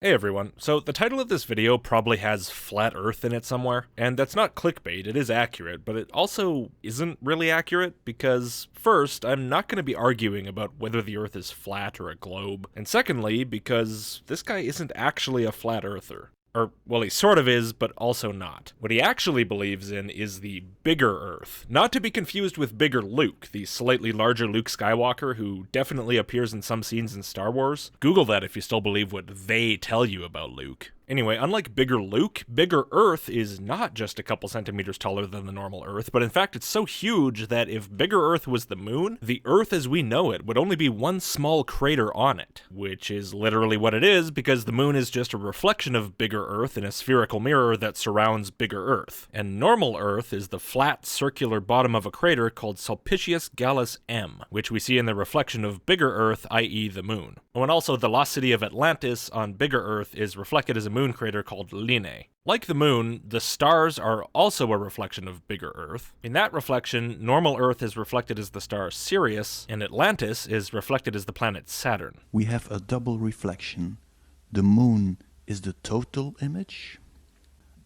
Hey everyone, so the title of this video probably has flat earth in it somewhere, and that's not clickbait, it is accurate, but it also isn't really accurate because, first, I'm not going to be arguing about whether the earth is flat or a globe, and secondly, because this guy isn't actually a flat earther. Or, well, he sort of is, but also not. What he actually believes in is the bigger Earth. Not to be confused with Bigger Luke, the slightly larger Luke Skywalker who definitely appears in some scenes in Star Wars. Google that if you still believe what they tell you about Luke. Anyway, unlike Bigger Luke, Bigger Earth is not just a couple centimeters taller than the normal Earth, but in fact it's so huge that if Bigger Earth was the moon, the Earth as we know it would only be one small crater on it, which is literally what it is because the moon is just a reflection of Bigger Earth in a spherical mirror that surrounds Bigger Earth. And normal Earth is the flat, circular bottom of a crater called Sulpicius Gallus M, which we see in the reflection of Bigger Earth, i.e. the moon. Oh, and also the lost city of Atlantis on Bigger Earth is reflected as a moon crater called Line. Like the moon, the stars are also a reflection of Bigger Earth. In that reflection, normal Earth is reflected as the star Sirius, and Atlantis is reflected as the planet Saturn. We have a double reflection. The moon is the total image,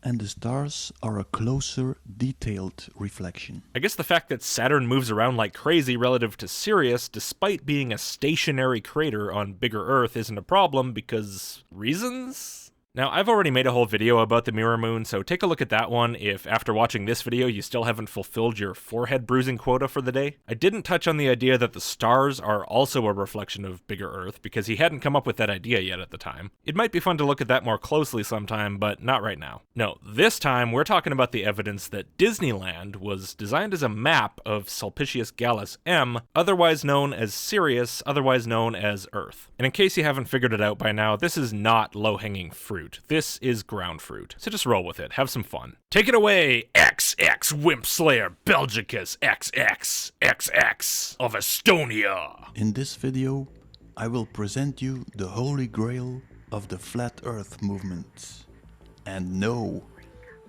and the stars are a closer, detailed reflection. I guess the fact that Saturn moves around like crazy relative to Sirius, despite being a stationary crater on Bigger Earth, isn't a problem because reasons? Now, I've already made a whole video about the mirror moon, so take a look at that one if, after watching this video, you still haven't fulfilled your forehead bruising quota for the day. I didn't touch on the idea that the stars are also a reflection of Bigger Earth, because he hadn't come up with that idea yet at the time. It might be fun to look at that more closely sometime, but not right now. No, this time we're talking about the evidence that Disneyland was designed as a map of Sulpicius Gallus M, otherwise known as Sirius, otherwise known as Earth. And in case you haven't figured it out by now, this is not low-hanging fruit. This is ground fruit. So just roll with it. Have some fun. Take it away, XX Wimp Slayer Belgicus XX of Estonia. In this video, I will present you the holy grail of the Flat Earth movement. And no,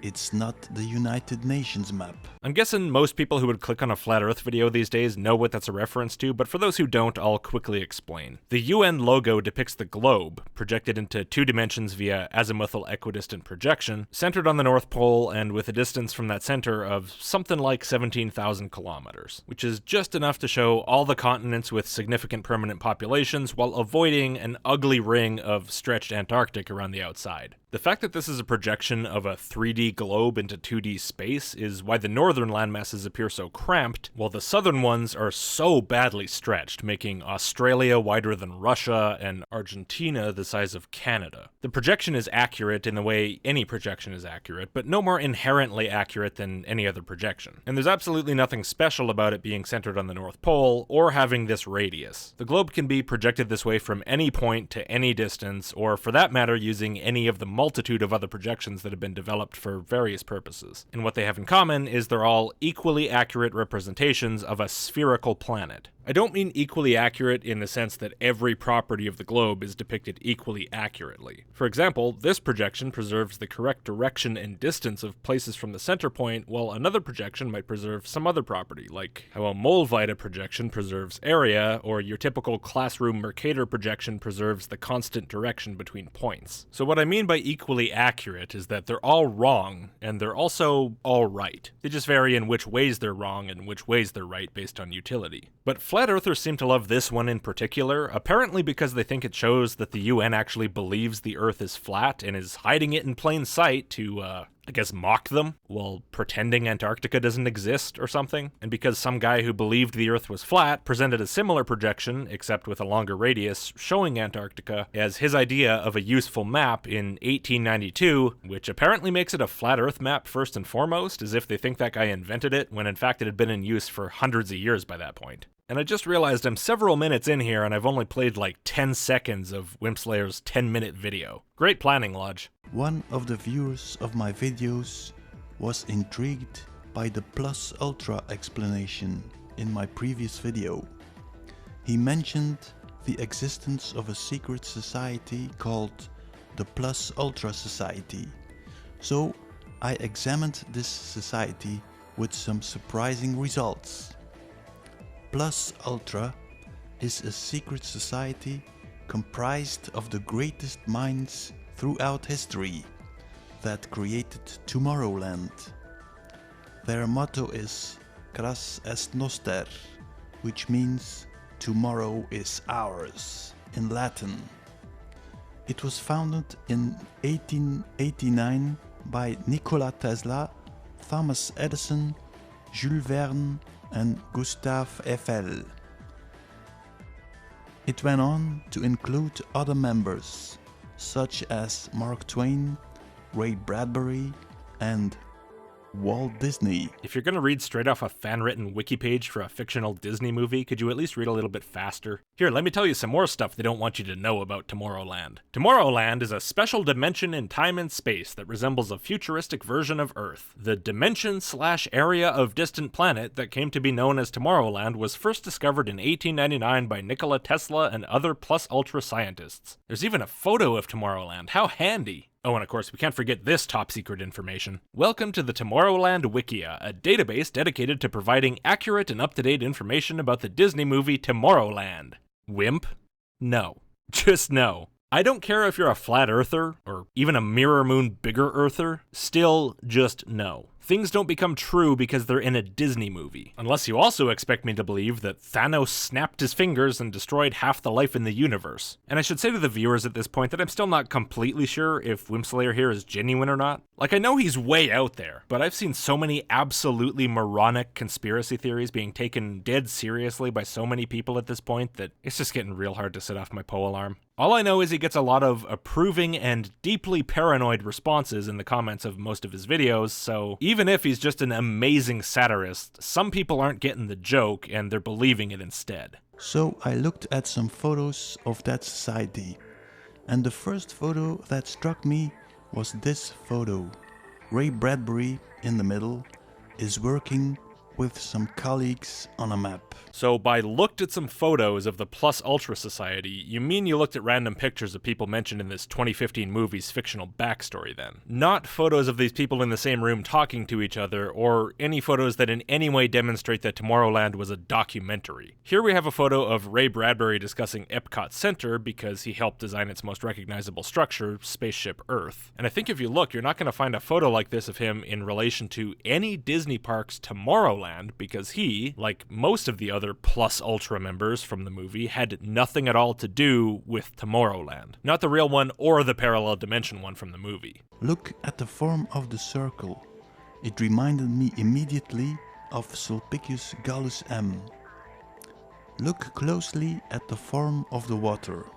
it's not the United Nations map. I'm guessing most people who would click on a Flat Earth video these days know what that's a reference to, but for those who don't, I'll quickly explain. The UN logo depicts the globe, projected into 2 dimensions via azimuthal equidistant projection, centered on the North Pole and with a distance from that center of something like 17,000 kilometers, which is just enough to show all the continents with significant permanent populations while avoiding an ugly ring of stretched Antarctic around the outside. The fact that this is a projection of a 3D globe into 2D space is why the northern landmasses appear so cramped, while the southern ones are so badly stretched, making Australia wider than Russia and Argentina the size of Canada. The projection is accurate in the way any projection is accurate, but no more inherently accurate than any other projection. And there's absolutely nothing special about it being centered on the North Pole or having this radius. The globe can be projected this way from any point to any distance, or for that matter using any of the multitude of other projections that have been developed for various purposes. And what they have in common is they're all equally accurate representations of a spherical planet. I don't mean equally accurate in the sense that every property of the globe is depicted equally accurately. For example, this projection preserves the correct direction and distance of places from the center point, while another projection might preserve some other property, like how a Mollweide projection preserves area, or your typical classroom Mercator projection preserves the constant direction between points. So what I mean by equally accurate is that they're all wrong, and they're also all right. They just vary in which ways they're wrong and which ways they're right based on utility. But Flat Earthers seem to love this one in particular, apparently because they think it shows that the UN actually believes the Earth is flat and is hiding it in plain sight to, I guess, mock them while pretending Antarctica doesn't exist or something. And because some guy who believed the Earth was flat presented a similar projection, except with a longer radius, showing Antarctica as his idea of a useful map in 1892, which apparently makes it a flat Earth map first and foremost, as if they think that guy invented it, when in fact it had been in use for hundreds of years by that point. And I just realized I'm several minutes in here and I've only played like 10 seconds of Wimpslayer's 10-minute video. Great planning, Lodge. One of the viewers of my videos was intrigued by the plus ultra explanation in my previous video. He mentioned the existence of a secret society called the Plus Ultra Society. So I examined this society with some surprising results. Plus Ultra is a secret society comprised of the greatest minds throughout history that created Tomorrowland. Their motto is Cras est noster, which means tomorrow is ours in Latin. It was founded in 1889 by Nikola Tesla, Thomas Edison, Jules Verne and Gustave Eiffel. It went on to include other members such as Mark Twain, Ray Bradbury and Walt Disney. If you're gonna read straight off a fan-written wiki page for a fictional Disney movie, could you at least read a little bit faster? Here, let me tell you some more stuff they don't want you to know about Tomorrowland. Tomorrowland is a special dimension in time and space that resembles a futuristic version of Earth. The dimension/area of distant planet that came to be known as Tomorrowland was first discovered in 1899 by Nikola Tesla and other plus-ultra scientists. There's even a photo of Tomorrowland. How handy! Oh, and of course, we can't forget this top-secret information. Welcome to the Tomorrowland Wikia, a database dedicated to providing accurate and up-to-date information about the Disney movie Tomorrowland. Wimp? No. Just no. I don't care if you're a flat earther, or even a mirror moon bigger earther, still just no. Things don't become true because they're in a Disney movie. Unless you also expect me to believe that Thanos snapped his fingers and destroyed half the life in the universe. And I should say to the viewers at this point that I'm still not completely sure if Wimpslayer here is genuine or not. Like, I know he's way out there, but I've seen so many absolutely moronic conspiracy theories being taken dead seriously by so many people at this point that it's just getting real hard to set off my Poe alarm. All I know is he gets a lot of approving and deeply paranoid responses in the comments of most of his videos, so even if he's just an amazing satirist, some people aren't getting the joke and they're believing it instead. So I looked at some photos of that society, and the first photo that struck me was this photo. Ray Bradbury, in the middle, is working with some colleagues on a map. So by looked at some photos of the Plus Ultra Society, you mean you looked at random pictures of people mentioned in this 2015 movie's fictional backstory then? Not photos of these people in the same room talking to each other, or any photos that in any way demonstrate that Tomorrowland was a documentary. Here we have a photo of Ray Bradbury discussing Epcot Center because he helped design its most recognizable structure, Spaceship Earth. And I think if you look, you're not going to find a photo like this of him in relation to any Disney park's Tomorrowland, because he, like most of the other Plus Ultra members from the movie, had nothing at all to do with Tomorrowland. Not the real one or the parallel dimension one from the movie. Look at the form of the circle. It reminded me immediately of Sulpicius Gallus M. Look closely at the form of the water.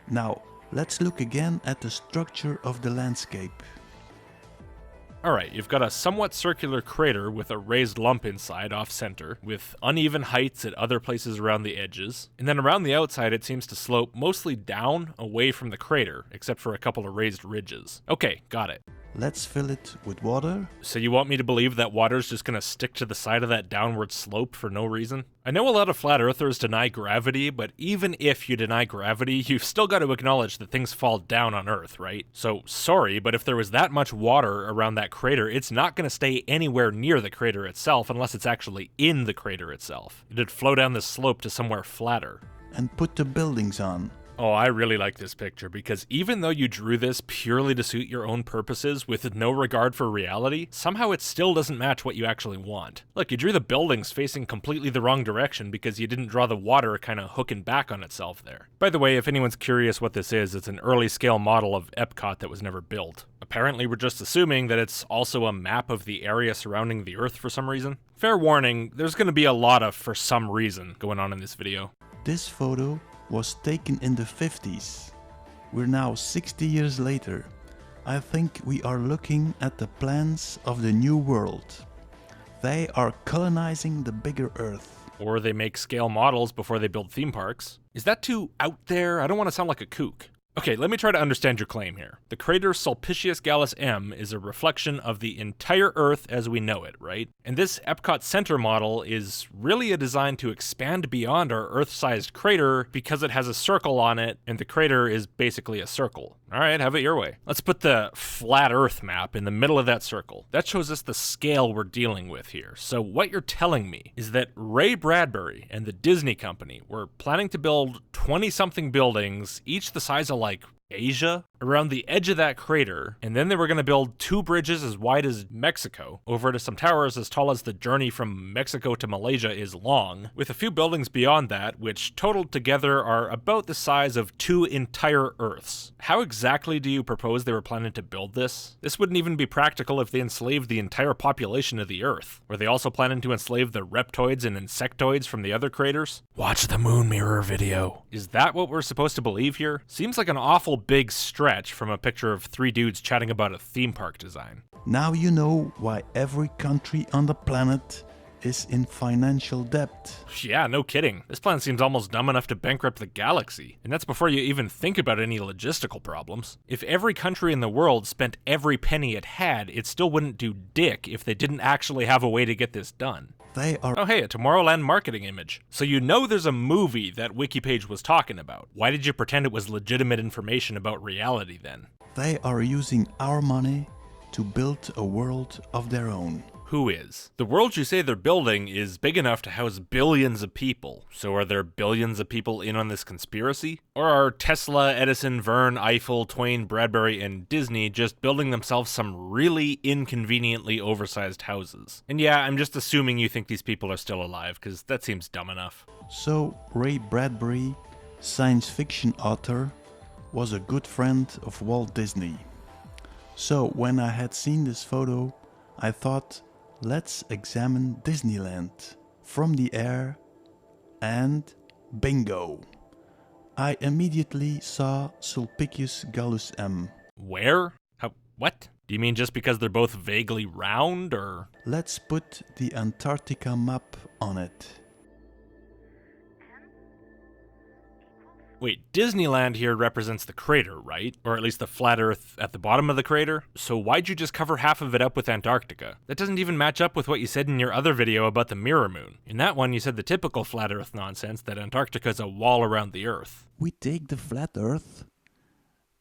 Now, let's look again at the structure of the landscape. Alright, you've got a somewhat circular crater with a raised lump inside off-center, with uneven heights at other places around the edges, and then around the outside it seems to slope mostly down away from the crater, except for a couple of raised ridges. Okay, got it. Let's fill it with water. So you want me to believe that water's just gonna stick to the side of that downward slope for no reason? I know a lot of flat earthers deny gravity, but even if you deny gravity, you've still got to acknowledge that things fall down on Earth, right? So, sorry, but if there was that much water around that crater, it's not gonna stay anywhere near the crater itself unless it's actually in the crater itself. It'd flow down the slope to somewhere flatter. And put the buildings on. Oh, I really like this picture because even though you drew this purely to suit your own purposes with no regard for reality, somehow it still doesn't match what you actually want. Look, you drew the buildings facing completely the wrong direction because you didn't draw the water kind of hooking back on itself there. By the way, if anyone's curious what this is, it's an early scale model of Epcot that was never built. Apparently we're just assuming that it's also a map of the area surrounding the Earth for some reason. Fair warning, there's going to be a lot of for some reason going on in this video. This photo was taken in the 50s. We're now 60 years later. I think we are looking at the plans of the new world. They are colonizing the bigger Earth. Or they make scale models before they build theme parks. Is that too out there? I don't want to sound like a kook. Okay, let me try to understand your claim here. The crater Sulpicius Gallus M is a reflection of the entire Earth as we know it, right? And this Epcot Center model is really a design to expand beyond our Earth-sized crater because it has a circle on it, and the crater is basically a circle. Alright, have it your way. Let's put the flat Earth map in the middle of that circle. That shows us the scale we're dealing with here. So what you're telling me is that Ray Bradbury and the Disney company were planning to build 20-something buildings, each the size of like Asia, around the edge of that crater, and then they were going to build 2 bridges as wide as Mexico, over to some towers as tall as the journey from Mexico to Malaysia is long, with a few buildings beyond that, which totaled together are about the size of 2 entire Earths. How exactly do you propose they were planning to build this? This wouldn't even be practical if they enslaved the entire population of the Earth. Were they also planning to enslave the reptoids and insectoids from the other craters? Watch the moon mirror video. Is that what we're supposed to believe here? Seems like an awful big stretch from a picture of 3 dudes chatting about a theme park design. Now you know why every country on the planet is in financial debt. Yeah, no kidding. This plan seems almost dumb enough to bankrupt the galaxy. And that's before you even think about any logistical problems. If every country in the world spent every penny it had, it still wouldn't do dick if they didn't actually have a way to get this done. They are— Oh hey, a Tomorrowland marketing image. So you know there's a movie that Wikipage was talking about. Why did you pretend it was legitimate information about reality then? They are using our money to build a world of their own. Who is? The world you say they're building is big enough to house billions of people. So are there billions of people in on this conspiracy? Or are Tesla, Edison, Verne, Eiffel, Twain, Bradbury, and Disney just building themselves some really inconveniently oversized houses? And yeah, I'm just assuming you think these people are still alive, because that seems dumb enough. So Ray Bradbury, science fiction author, was a good friend of Walt Disney. So when I had seen this photo, I thought, let's examine Disneyland from the air, and bingo! I immediately saw Sulpicius Gallus M. Where? How? What? Do you mean just because they're both vaguely round, or? Let's put the Antarctica map on it. Wait, Disneyland here represents the crater, right? Or at least the flat Earth at the bottom of the crater? So why'd you just cover half of it up with Antarctica? That doesn't even match up with what you said in your other video about the mirror moon. In that one, you said the typical flat Earth nonsense, that Antarctica is a wall around the Earth. We take the flat Earth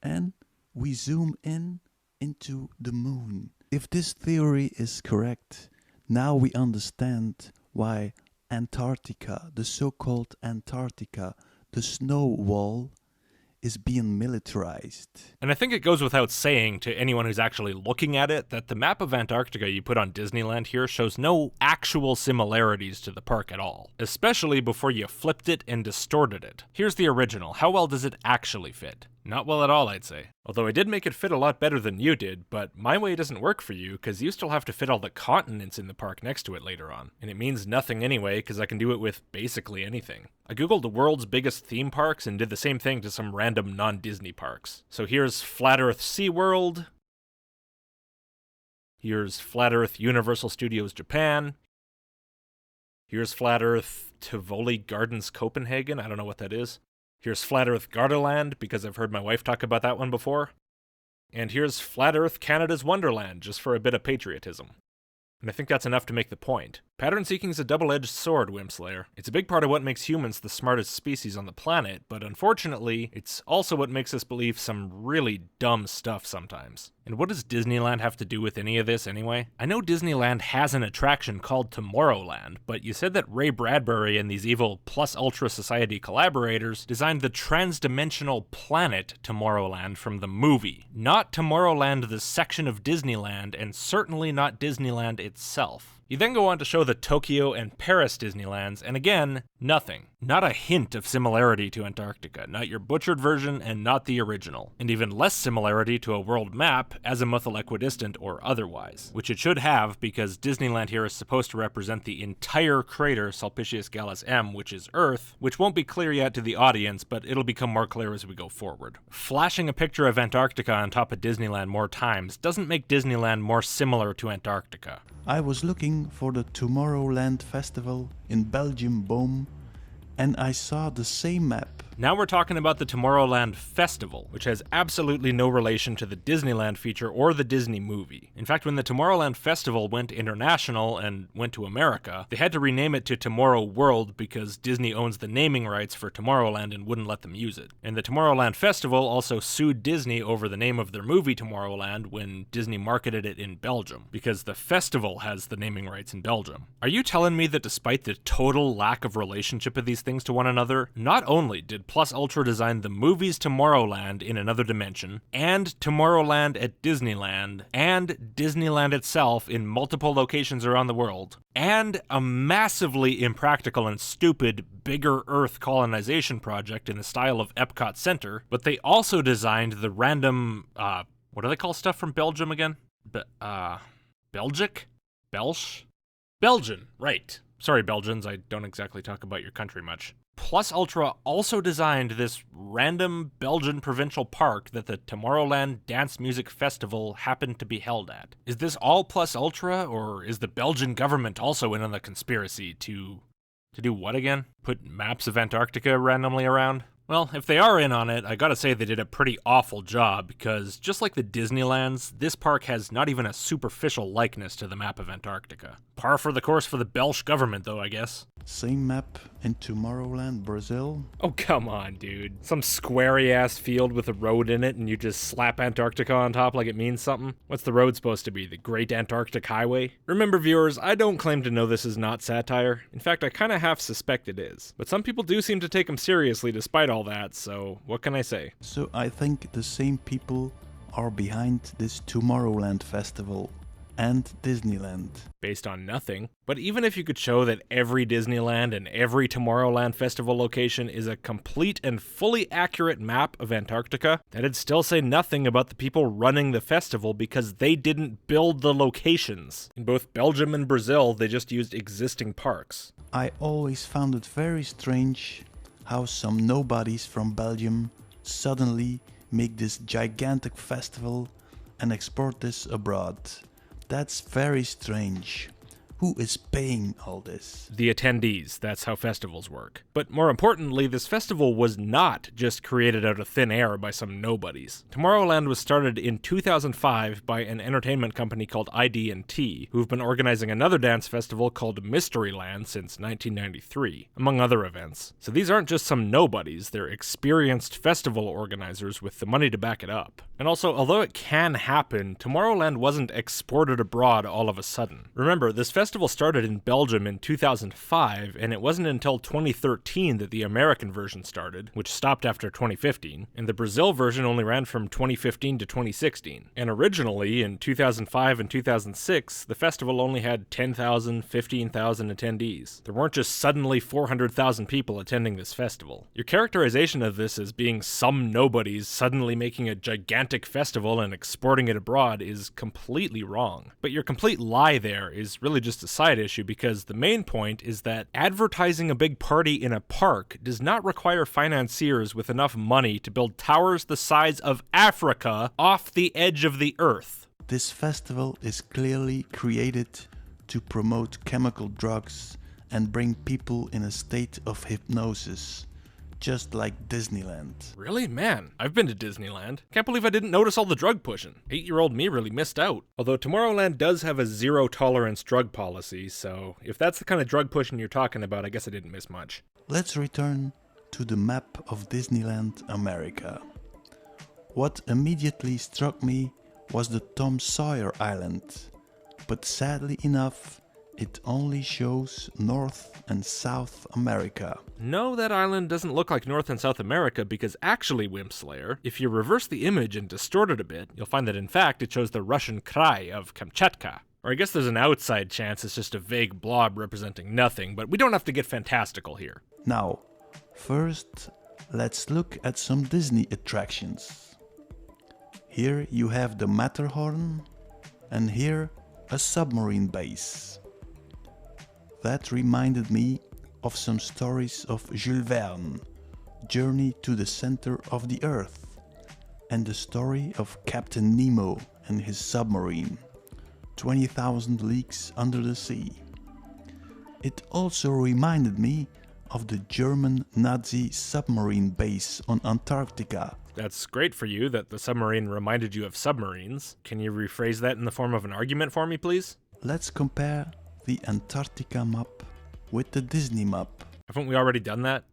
and we zoom in into the moon. If this theory is correct, now we understand why Antarctica, the so-called Antarctica, the snow wall, is being militarized. And I think it goes without saying to anyone who's actually looking at it that the map of Antarctica you put on Disneyland here shows no actual similarities to the park at all, especially before you flipped it and distorted it. Here's the original. How well does it actually fit? Not well at all, I'd say. Although I did make it fit a lot better than you did, but my way doesn't work for you because you still have to fit all the continents in the park next to it later on. And it means nothing anyway because I can do it with basically anything. I googled the world's biggest theme parks and did the same thing to some random non-Disney parks. So here's Flat Earth SeaWorld. Here's Flat Earth Universal Studios Japan. Here's Flat Earth Tivoli Gardens Copenhagen. I don't know what that is. Here's Flat Earth Gardaland, because I've heard my wife talk about that one before. And here's Flat Earth Canada's Wonderland, just for a bit of patriotism. And I think that's enough to make the point. Pattern seeking is a double-edged sword, Whimslayer. It's a big part of what makes humans the smartest species on the planet, but unfortunately, it's also what makes us believe some really dumb stuff sometimes. And what does Disneyland have to do with any of this anyway? I know Disneyland has an attraction called Tomorrowland, but you said that Ray Bradbury and these evil Plus Ultra Society collaborators designed the trans-dimensional planet Tomorrowland from the movie, not Tomorrowland the section of Disneyland, and certainly not Disneyland itself. You then go on to show the Tokyo and Paris Disneylands, and again, nothing. Not a hint of similarity to Antarctica, not your butchered version and not the original. And even less similarity to a world map, azimuthal equidistant or otherwise. Which it should have, because Disneyland here is supposed to represent the entire crater Sulpicius Gallus M, which is Earth, which won't be clear yet to the audience, but it'll become more clear as we go forward. Flashing a picture of Antarctica on top of Disneyland more times doesn't make Disneyland more similar to Antarctica. I was looking for the Tomorrowland Festival in Belgium, Boom, and I saw the same map Now we're talking about the Tomorrowland Festival, which has absolutely no relation to the Disneyland feature or the Disney movie. In fact, when the Tomorrowland Festival went international and went to America, they had to rename it to Tomorrow World because Disney owns the naming rights for Tomorrowland and wouldn't let them use it. And the Tomorrowland Festival also sued Disney over the name of their movie Tomorrowland when Disney marketed it in Belgium, because the festival has the naming rights in Belgium. Are you telling me that despite the total lack of relationship of these things to one another, not only did Plus Ultra design the movies Tomorrowland in another dimension, and Tomorrowland at Disneyland, and Disneyland itself in multiple locations around the world, and a massively impractical and stupid Bigger Earth colonization project in the style of Epcot Center, but they also designed the random, what do they call stuff from Belgium again? Belgic? Belsh? Belgian, right. Sorry, Belgians, I don't exactly talk about your country much. Plus Ultra also designed this random Belgian provincial park that the Tomorrowland Dance Music Festival happened to be held at. Is this all Plus Ultra, or is the Belgian government also in on the conspiracy to do what again? Put maps of Antarctica randomly around? Well, if they are in on it, I gotta say they did a pretty awful job, because just like the Disneylands, this park has not even a superficial likeness to the map of Antarctica. Par for the course for the Belsh government, though, I guess. Same map in Tomorrowland, Brazil? Oh, come on, dude. Some squarey-ass field with a road in it and you just slap Antarctica on top like it means something? What's the road supposed to be, the Great Antarctic Highway? Remember, viewers, I don't claim to know this is not satire. In fact, I kinda half suspect it is. But some people do seem to take them seriously despite all that, so what can I say? So I think the same people are behind this Tomorrowland festival and Disneyland. Based on nothing. But even if you could show that every Disneyland and every Tomorrowland festival location is a complete and fully accurate map of Antarctica, that'd still say nothing about the people running the festival because they didn't build the locations. In both Belgium and Brazil, they just used existing parks. I always found it very strange how some nobodies from Belgium suddenly make this gigantic festival and export this abroad. That's very strange. Who is paying all this? The attendees, that's how festivals work. But more importantly, this festival was not just created out of thin air by some nobodies. Tomorrowland was started in 2005 by an entertainment company called ID&T, who've been organizing another dance festival called Mysteryland since 1993, among other events. So these aren't just some nobodies, they're experienced festival organizers with the money to back it up. And also, although it can happen, Tomorrowland wasn't exported abroad all of a sudden. Remember, this festival started in Belgium in 2005, and it wasn't until 2013 that the American version started, which stopped after 2015, and the Brazil version only ran from 2015 to 2016. And originally, in 2005 and 2006, the festival only had 10,000, 15,000 attendees. There weren't just suddenly 400,000 people attending this festival. Your characterization of this as being some nobodies suddenly making a gigantic festival and exporting it abroad is completely wrong. But your complete lie there is really just a side issue, because the main point is that advertising a big party in a park does not require financiers with enough money to build towers the size of Africa off the edge of the earth. This festival is clearly created to promote chemical drugs and bring people in a state of hypnosis, just like Disneyland. Really? Man, I've been to Disneyland. Can't believe I didn't notice all the drug pushing. 8-year-old me really missed out. Although Tomorrowland does have a zero-tolerance drug policy, so if that's the kind of drug pushing you're talking about, I guess I didn't miss much. Let's return to the map of Disneyland America. What immediately struck me was the Tom Sawyer Island, but sadly enough, it only shows North and South America. No, that island doesn't look like North and South America, because actually, Wimpslayer, if you reverse the image and distort it a bit, you'll find that in fact it shows the Russian Krai of Kamchatka. Or I guess there's an outside chance it's just a vague blob representing nothing, but we don't have to get fantastical here. Now, first, let's look at some Disney attractions. Here you have the Matterhorn, and here a submarine base. That reminded me of some stories of Jules Verne, Journey to the Center of the Earth, and the story of Captain Nemo and his submarine, 20,000 Leagues Under the Sea. It also reminded me of the German Nazi submarine base on Antarctica. That's great for you that the submarine reminded you of submarines. Can you rephrase that in the form of an argument for me, please? Let's compare the Antarctica map with the Disney map. Haven't we already done that?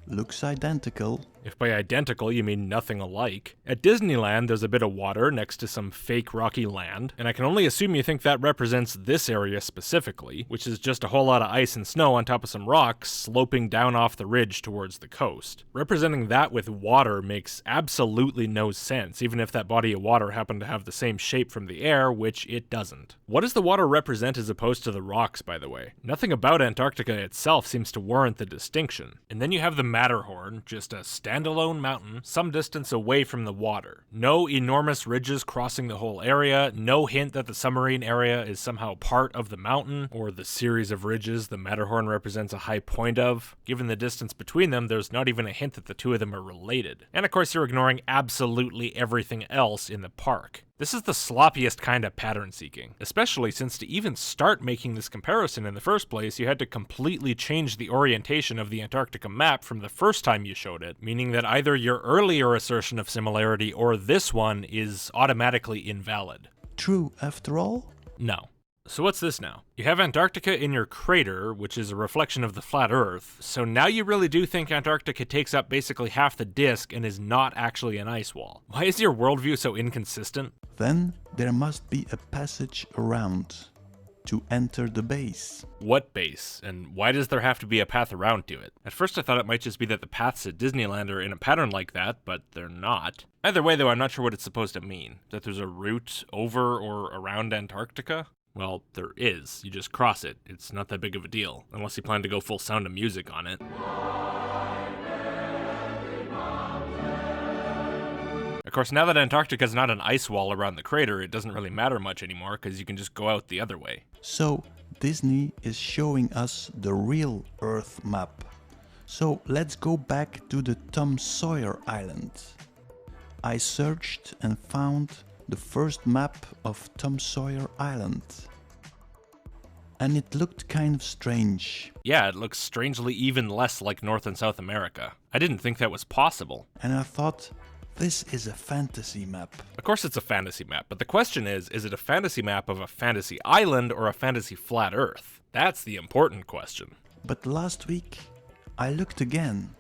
Looks identical. If by identical you mean nothing alike. At Disneyland, there's a bit of water next to some fake rocky land, and I can only assume you think that represents this area specifically, which is just a whole lot of ice and snow on top of some rocks sloping down off the ridge towards the coast. Representing that with water makes absolutely no sense, even if that body of water happened to have the same shape from the air, which it doesn't. What does the water represent as opposed to the rocks, by the way? Nothing about Antarctica itself seems to warrant the distinction. And then you have the Matterhorn, just a standalone mountain some distance away from the water. No enormous ridges crossing the whole area, no hint that the submarine area is somehow part of the mountain, or the series of ridges the Matterhorn represents a high point of. Given the distance between them, there's not even a hint that the two of them are related. And of course you're ignoring absolutely everything else in the park. This is the sloppiest kind of pattern seeking, especially since to even start making this comparison in the first place, you had to completely change the orientation of the Antarctica map from the first time you showed it, meaning that either your earlier assertion of similarity or this one is automatically invalid. True after all? No. So what's this now? You have Antarctica in your crater, which is a reflection of the flat Earth, so now you really do think Antarctica takes up basically half the disk and is not actually an ice wall. Why is your worldview so inconsistent? Then there must be a passage around to enter the base. What base? And why does there have to be a path around to it? At first I thought it might just be that the paths at Disneyland are in a pattern like that, but they're not. Either way though, I'm not sure what it's supposed to mean. That there's a route over or around Antarctica? Well, there is. You just cross it. It's not that big of a deal, unless you plan to go full Sound of Music on it. Of course, now that Antarctica's not an ice wall around the crater, it doesn't really matter much anymore, because you can just go out the other way. So, Disney is showing us the real Earth map. So, let's go back to the Tom Sawyer Island. I searched and found the first map of Tom Sawyer Island. And it looked kind of strange. Yeah, it looks strangely even less like North and South America. I didn't think that was possible. And I thought, this is a fantasy map. Of course it's a fantasy map, but the question is it a fantasy map of a fantasy island or a fantasy flat Earth? That's the important question. But last week, I looked again,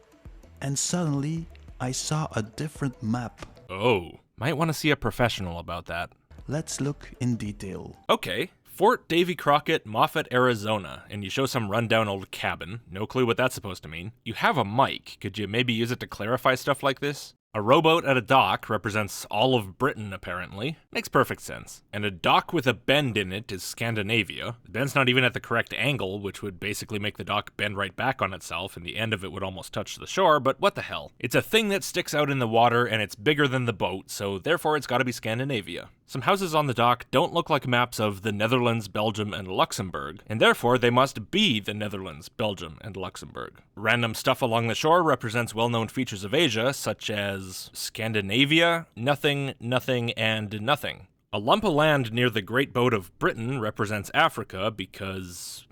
and suddenly I saw a different map. Oh. Might want to see a professional about that. Let's look in detail. Okay, Fort Davy Crockett, Moffett, Arizona, and you show some rundown old cabin. No clue what that's supposed to mean. You have a mic. Could you maybe use it to clarify stuff like this? A rowboat at a dock represents all of Britain, apparently. Makes perfect sense. And a dock with a bend in it is Scandinavia. The bend's not even at the correct angle, which would basically make the dock bend right back on itself, and the end of it would almost touch the shore, but what the hell. It's a thing that sticks out in the water, and it's bigger than the boat, so therefore it's gotta be Scandinavia. Some houses on the dock don't look like maps of the Netherlands, Belgium, and Luxembourg, and therefore they must be the Netherlands, Belgium, and Luxembourg. Random stuff along the shore represents well-known features of Asia, such as Scandinavia, nothing, nothing, and nothing. A lump of land near the Great Boat of Britain represents Africa because,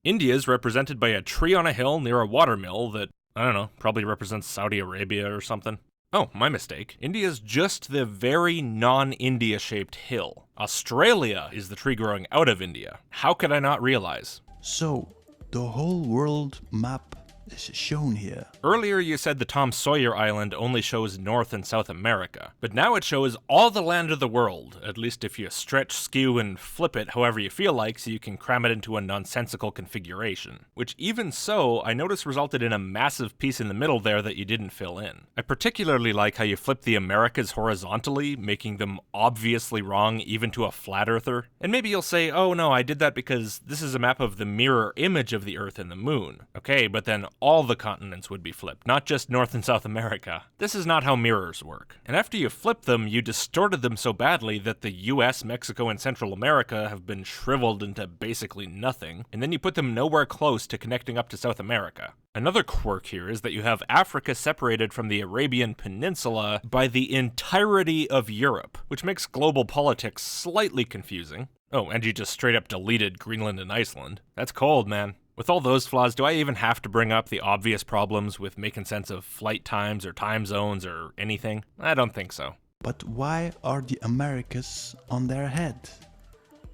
India's represented by a tree on a hill near a watermill that, I don't know, probably represents Saudi Arabia or something. Oh, my mistake. India's just the very non-India shaped hill. Australia is the tree growing out of India. How could I not realize? So, the whole world map is shown here. Earlier you said the Tom Sawyer Island only shows North and South America, but now it shows all the land of the world, at least if you stretch, skew, and flip it however you feel like so you can cram it into a nonsensical configuration. Which even so, I noticed resulted in a massive piece in the middle there that you didn't fill in. I particularly like how you flip the Americas horizontally, making them obviously wrong even to a flat earther. And maybe you'll say, oh no, I did that because this is a map of the mirror image of the Earth and the Moon. Okay, but then all the continents would be flipped, not just North and South America. This is not how mirrors work. And after you flip them, you distorted them so badly that the US, Mexico, and Central America have been shriveled into basically nothing, and then you put them nowhere close to connecting up to South America. Another quirk here is that you have Africa separated from the Arabian Peninsula by the entirety of Europe, which makes global politics slightly confusing. Oh, and you just straight up deleted Greenland and Iceland. That's cold, man. With all those flaws, do I even have to bring up the obvious problems with making sense of flight times or time zones or anything? I don't think so. But why are the Americas on their head?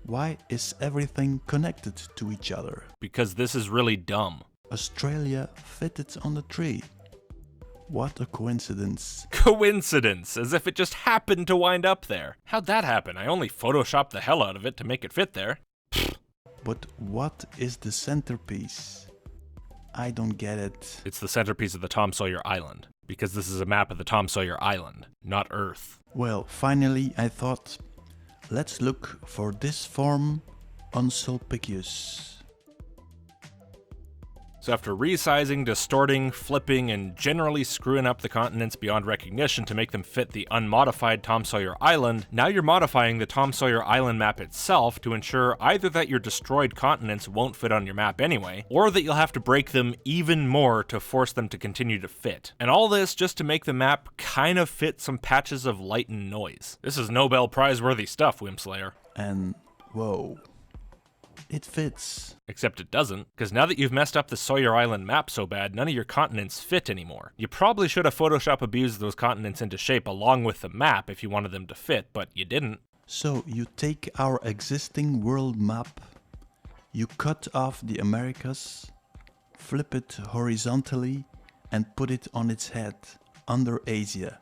Why is everything connected to each other? Because this is really dumb. Australia fitted on the tree. What a coincidence. Coincidence, as if it just happened to wind up there. How'd that happen? I only photoshopped the hell out of it to make it fit there. But what is the centerpiece? I don't get it. It's the centerpiece of the Tom Sawyer Island, because this is a map of the Tom Sawyer Island, not Earth. Well, finally I thought, let's look for this form unsulpicius. So after resizing, distorting, flipping, and generally screwing up the continents beyond recognition to make them fit the unmodified Tom Sawyer Island, now you're modifying the Tom Sawyer Island map itself to ensure either that your destroyed continents won't fit on your map anyway, or that you'll have to break them even more to force them to continue to fit. And all this just to make the map kind of fit some patches of light and noise. This is Nobel Prize-worthy stuff, Wimslayer. And whoa, it fits. Except it doesn't, because now that you've messed up the Sawyer Island map so bad, none of your continents fit anymore. You probably should have Photoshop abused those continents into shape along with the map if you wanted them to fit, but you didn't. So you take our existing world map, you cut off the Americas, flip it horizontally and put it on its head, under Asia.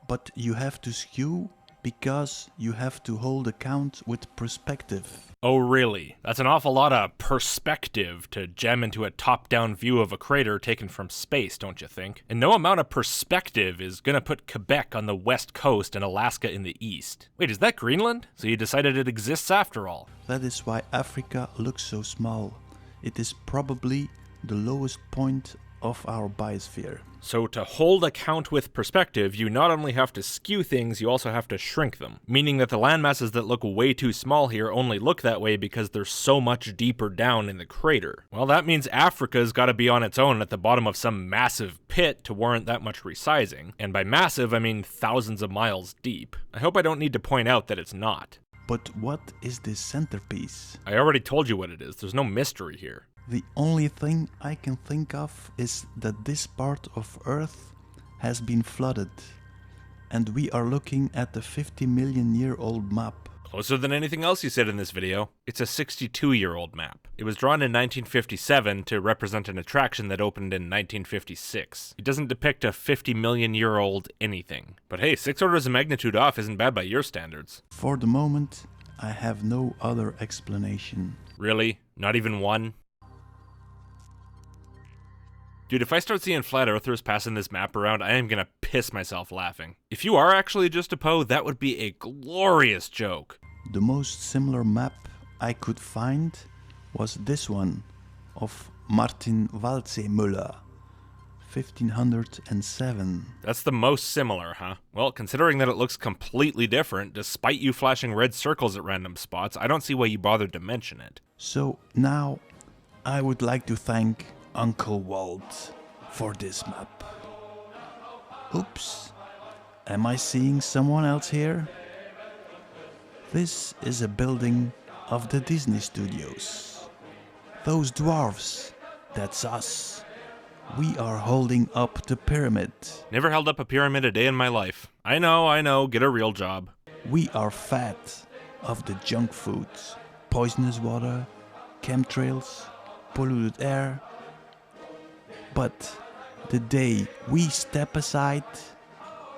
But you have to skew because you have to hold account with perspective. Oh really? That's an awful lot of perspective to jam into a top-down view of a crater taken from space, don't you think? And no amount of perspective is gonna put Quebec on the west coast and Alaska in the east. Wait, is that Greenland? So you decided it exists after all. That is why Africa looks so small. It is probably the lowest point of our biosphere. So to hold account with perspective, you not only have to skew things, you also have to shrink them. Meaning that the landmasses that look way too small here only look that way because they're so much deeper down in the crater. Well, that means Africa's gotta be on its own at the bottom of some massive pit to warrant that much resizing. And by massive, I mean thousands of miles deep. I hope I don't need to point out that it's not. But what is this centerpiece? I already told you what it is, there's no mystery here. The only thing I can think of is that this part of Earth has been flooded, and we are looking at the 50-million-year-old map. Closer than anything else you said in this video. It's a 62-year-old map. It was drawn in 1957 to represent an attraction that opened in 1956. It doesn't depict a 50-million-year-old anything. But hey, 6 orders of magnitude off isn't bad by your standards. For the moment, I have no other explanation. Really? Not even one? Dude, if I start seeing flat earthers passing this map around, I am gonna piss myself laughing. If you are actually just a Poe, that would be a glorious joke. The most similar map I could find was this one of Martin Waldseemüller, 1507. That's the most similar, huh? Well, considering that it looks completely different, despite you flashing red circles at random spots, I don't see why you bothered to mention it. So now I would like to thank Uncle Walt for this map. Oops, am I seeing someone else here? This is a building of the Disney Studios. Those dwarves, that's us. We are holding up the pyramid. Never held up a pyramid a day in my life. I know, get a real job. We are fat of the junk foods, poisonous water, chemtrails, polluted air. But the day we step aside,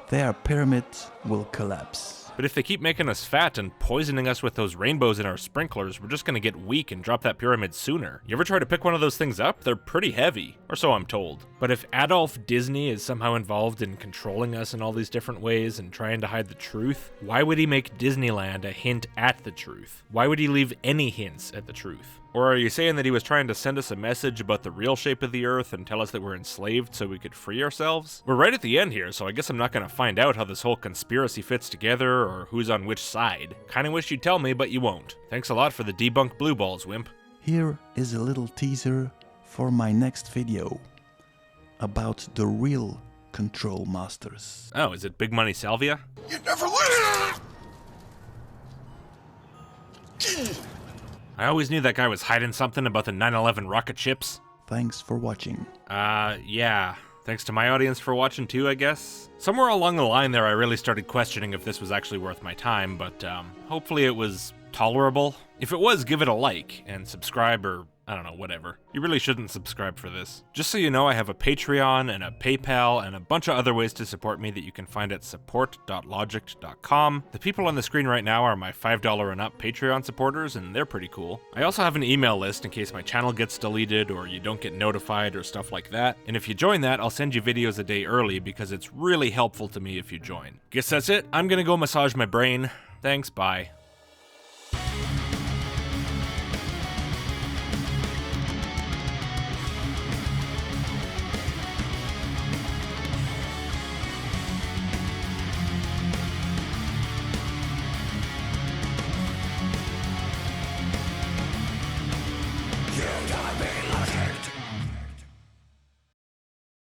their pyramid will collapse. But if they keep making us fat and poisoning us with those rainbows in our sprinklers, we're just gonna get weak and drop that pyramid sooner. You ever try to pick one of those things up? They're pretty heavy, or so I'm told. But if Adolf Disney is somehow involved in controlling us in all these different ways and trying to hide the truth, why would he make Disneyland a hint at the truth? Why would he leave any hints at the truth? Or are you saying that he was trying to send us a message about the real shape of the Earth and tell us that we're enslaved so we could free ourselves? We're right at the end here, so I guess I'm not gonna find out how this whole conspiracy fits together or who's on which side. Kinda wish you'd tell me, but you won't. Thanks a lot for the debunked blue balls, wimp. Here is a little teaser for my next video about the real Control Masters. Oh, is it Big Money Salvia? You never live! I always knew that guy was hiding something about the 9/11 rocket ships. Thanks for watching. Yeah. Thanks to my audience for watching too, I guess. Somewhere along the line there, I really started questioning if this was actually worth my time, but hopefully it was tolerable. If it was, give it a like and subscribe, or I don't know, whatever. You really shouldn't subscribe for this. Just so you know, I have a Patreon and a PayPal and a bunch of other ways to support me that you can find at support.logic.com. The people on the screen right now are my $5 and up Patreon supporters, and they're pretty cool. I also have an email list in case my channel gets deleted or you don't get notified or stuff like that. And if you join that, I'll send you videos a day early because it's really helpful to me if you join. Guess that's it. I'm gonna go massage my brain. Thanks, bye.